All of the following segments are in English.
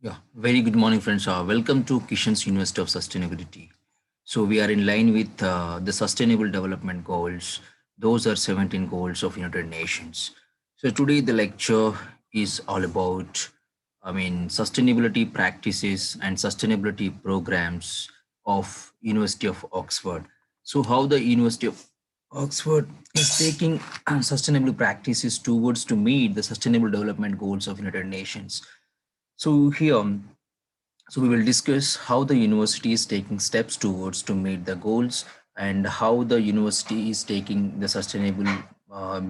Yeah, very good morning, friends. Welcome to Kishan's University of Sustainability. So we are in line with the Sustainable Development Goals. Those are 17 goals of United Nations. So today the lecture is all about, sustainability practices and sustainability programs of University of Oxford. So how the University of Oxford is taking sustainable practices towards to meet the Sustainable Development Goals of United Nations. So here, we will discuss how the university is taking steps towards to meet the goals and how the university is taking the sustainable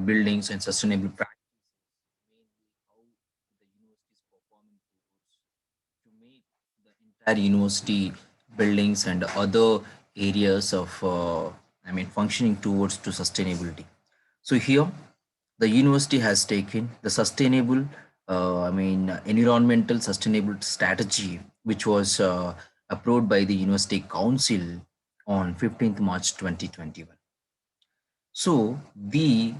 buildings and sustainable practices, mainly how the university is performing towards to make the entire university buildings and other areas of functioning towards to sustainability. So here the university has taken the sustainable environmental sustainable strategy, which was approved by the university council on 15th March 2021. So the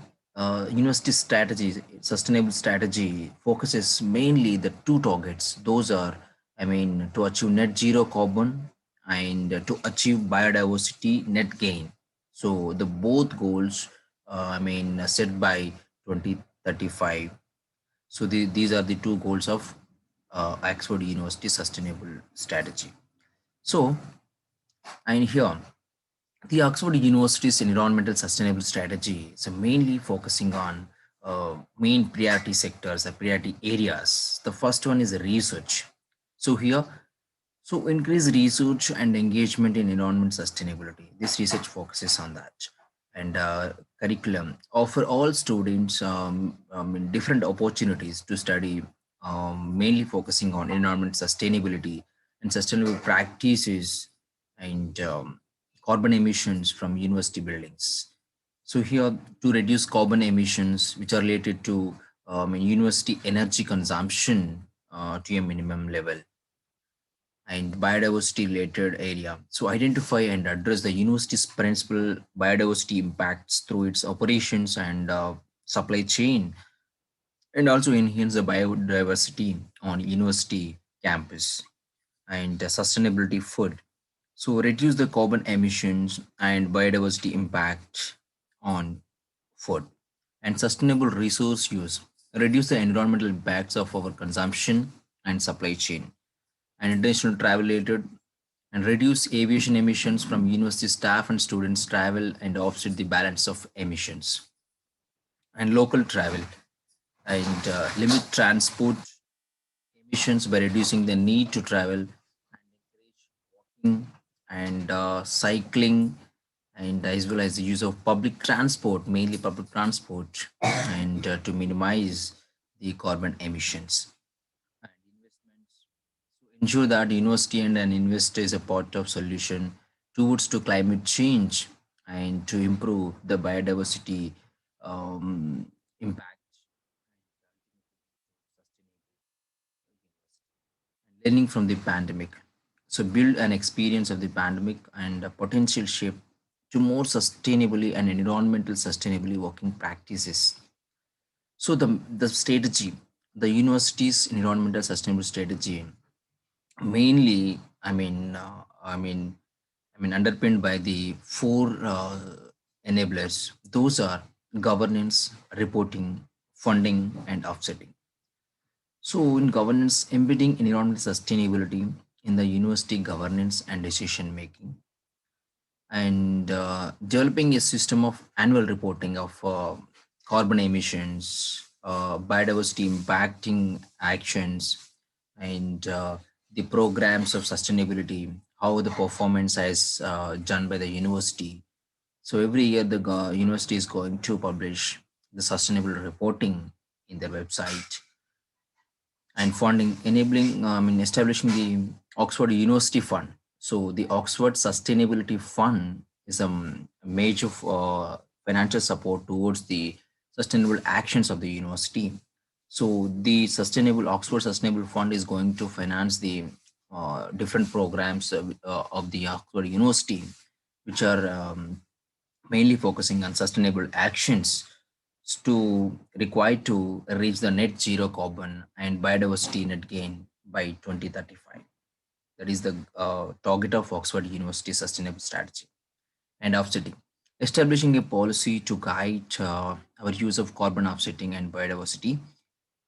university strategy, sustainable strategy, focuses mainly the two targets. Those are, to achieve net zero carbon and to achieve biodiversity net gain. So the both goals, set by 2035. So these are the two goals of Oxford University Sustainable Strategy. So, and here the Oxford University's environmental sustainable strategy is mainly focusing on main priority sectors or priority areas. The first one is research. So here, so increase research and engagement in environment sustainability. This research focuses on that. And curriculum offer all students different opportunities to study, mainly focusing on environment sustainability and sustainable practices and carbon emissions from university buildings. So here to reduce carbon emissions, which are related to university energy consumption to a minimum level and biodiversity related area. So identify and address the university's principal biodiversity impacts through its operations and supply chain, and also enhance the biodiversity on university campus and sustainability food. So reduce the carbon emissions and biodiversity impact on food and sustainable resource use. Reduce the environmental impacts of our consumption and supply chain and international travel related and reduce aviation emissions from university staff and students travel and offset the balance of emissions and local travel and limit transport emissions by reducing the need to travel and encourage walking and cycling and as well as the use of public transport, mainly public transport, and to minimize the carbon emissions and investments. So ensure that university and an investor is a part of solution towards to climate change and to improve the biodiversity impact learning from the pandemic. So build an experience of the pandemic and a potential shift to more sustainably and environmental sustainably working practices. So the strategy, the university's environmental sustainable strategy, mainly, underpinned by the four enablers. Those are governance, reporting, funding, and offsetting. So, in governance, embedding environmental sustainability in the university governance and decision making, and developing a system of annual reporting of carbon emissions, biodiversity impacting actions, and the programs of sustainability, how the performance is done by the university. So every year, the university is going to publish the sustainable reporting in their website and funding, enabling, establishing the Oxford University Fund. So the Oxford Sustainability Fund is a major financial support towards the sustainable actions of the university. So the Sustainable Oxford Sustainable Fund is going to finance the different programs of the Oxford University, which are mainly focusing on sustainable actions to required to reach the net zero carbon and biodiversity net gain by 2035. That is the target of Oxford University Sustainable Strategy. And offsetting, establishing a policy to guide our use of carbon offsetting and biodiversity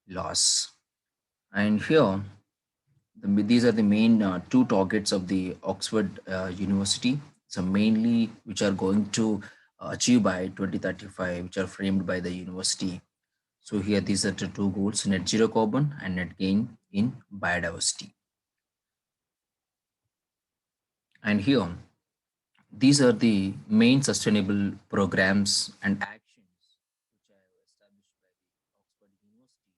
loss. And here, these are the main two targets of the Oxford University. So mainly, which are going to achieve by 2035, which are framed by the university. So here, these are the two goals: net zero carbon and net gain in biodiversity. And here, these are the main sustainable programs and actions which are established by the Oxford University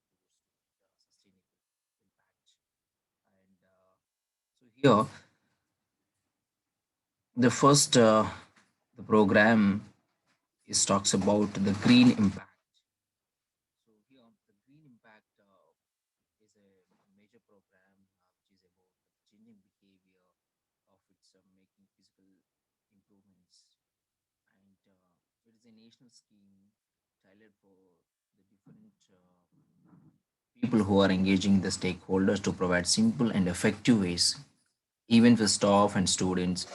towards sustainable impact. And so here, the first the program is talks about the green impact. So here, the green impact is a major program which is about changing behavior of its making physical improvements, and it is a national scheme tailored for the different people who are engaging the stakeholders to provide simple and effective ways, even for staff and students,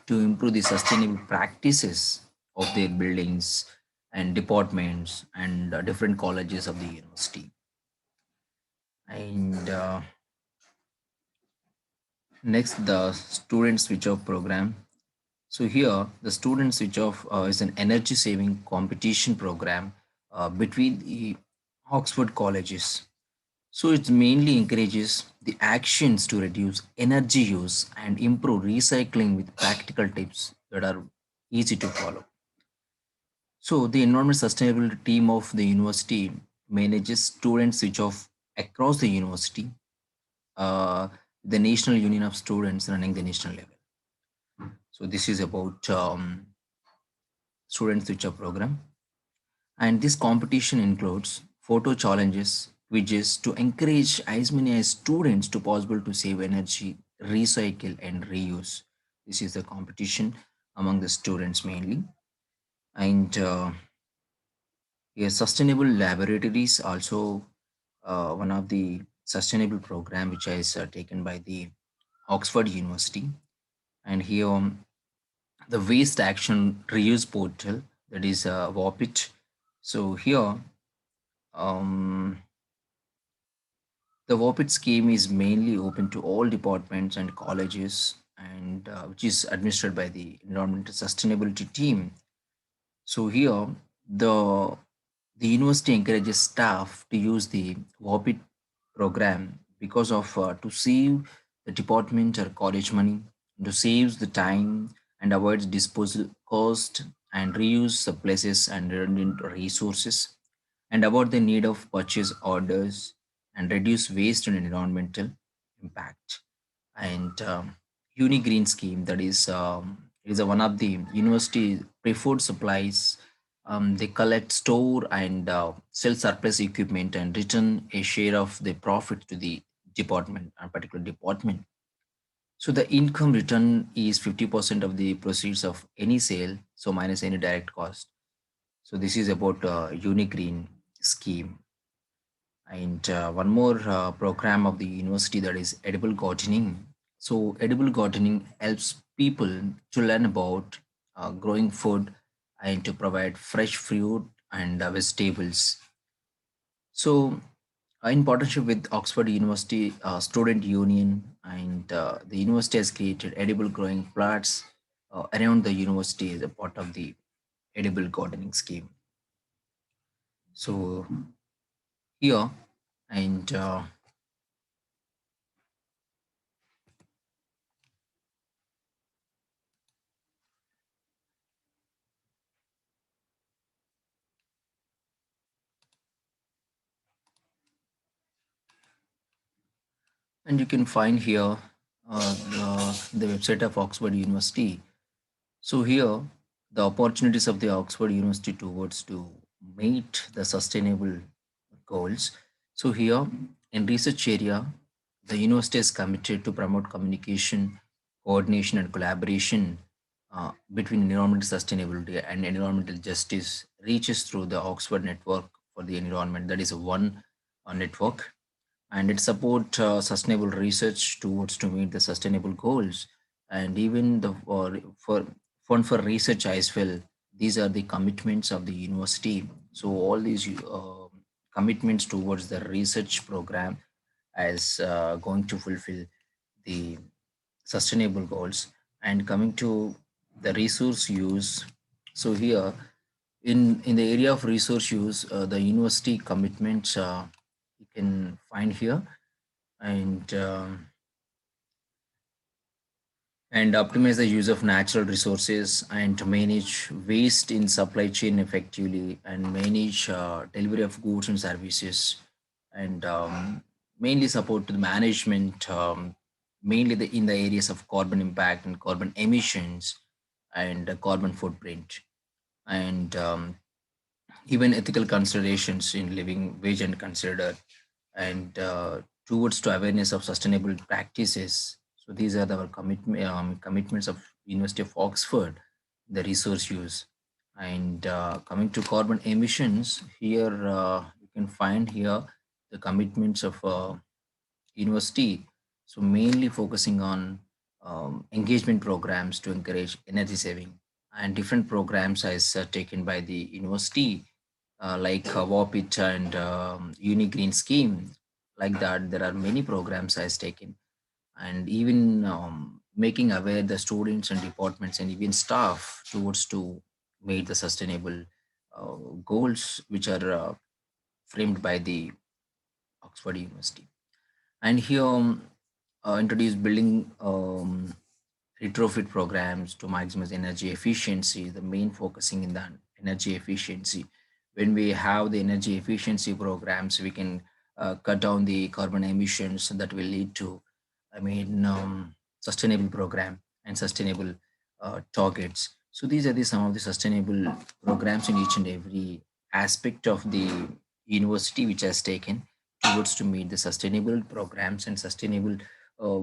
to improve the sustainable practices of their buildings and departments and different colleges of the university. And next, the student switch off program. So here, the student switch off is an energy saving competition program between the Oxford colleges. So it mainly encourages the actions to reduce energy use and improve recycling with practical tips that are easy to follow. So the environment sustainability team of the university manages student switch off across the university, uh, the National Union of Students running the national level. So this is about student switch off program. And this competition includes photo challenges, quizzes to encourage as many as students to possible to save energy, recycle and reuse. This is the competition among the students mainly. And yes, sustainable laboratories also one of the sustainable program which is taken by the Oxford University. And here the waste action reuse portal, that is WAPIT. So here um, the WAPIT scheme is mainly open to all departments and colleges, and which is administered by the environmental sustainability team. So here, the the university encourages staff to use the WAPIT program because of to save the department or college money, to save the time and avoids disposal cost and reuse the places and redundant resources, and avoid the need of purchase orders and reduce waste and environmental impact. And Unigreen scheme, that is one of the university preferred supplies. They collect, store and sell surplus equipment and return a share of the profit to the department, a particular department. So the income return is 50% of the proceeds of any sale, so minus any direct cost. So this is about Unigreen scheme. And one more program of the university, that is edible gardening. So edible gardening helps people to learn about growing food and to provide fresh fruit and vegetables. So in partnership with Oxford University Student Union, and the university has created edible growing plots around the university as a part of the edible gardening scheme. So here, and And you can find here the website of Oxford University. So here, the opportunities of the Oxford University towards to meet the sustainable goals. So here, in research area, the university is committed to promote communication, coordination, and collaboration between environmental sustainability and environmental justice reaches through the Oxford Network for the Environment. That is one network. and it support sustainable research towards to meet the sustainable goals, and even the for fund for research as well. These are the commitments of the university. So all these commitments towards the research program as going to fulfill the sustainable goals. And coming to the resource use, so here in the area of resource use, the university commitments you can find here, and and optimize the use of natural resources and to manage waste in supply chain effectively and manage delivery of goods and services, and mainly support the management, mainly in the areas of carbon impact and carbon emissions and carbon footprint, and even ethical considerations in living wage and considered, and towards to awareness of sustainable practices. So these are the commitments of University of Oxford, the resource use. And coming to carbon emissions, here you can find here the commitments of university. So mainly focusing on engagement programs to encourage energy saving, and different programs as taken by the university, like WAPIT and Unigreen scheme. Like that, there are many programs as taken, and even making aware the students and departments and even staff towards to meet the sustainable goals which are framed by the Oxford University. And here introduce building retrofit programs to maximize energy efficiency, the main focusing in the energy efficiency. When we have the energy efficiency programs, we can cut down the carbon emissions that will lead to, I mean, sustainable program and sustainable targets. So these are the some of the sustainable programs in each and every aspect of the university which has taken towards to meet the sustainable programs and sustainable uh,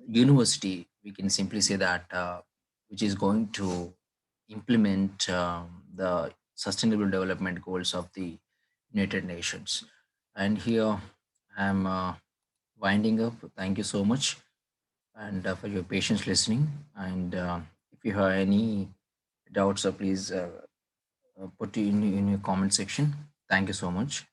university. We can simply say that which is going to implement the sustainable development goals of the United Nations. And here I'm winding up. Thank you so much, and for your patience listening. And if you have any doubts, please put in your comment section. Thank you so much.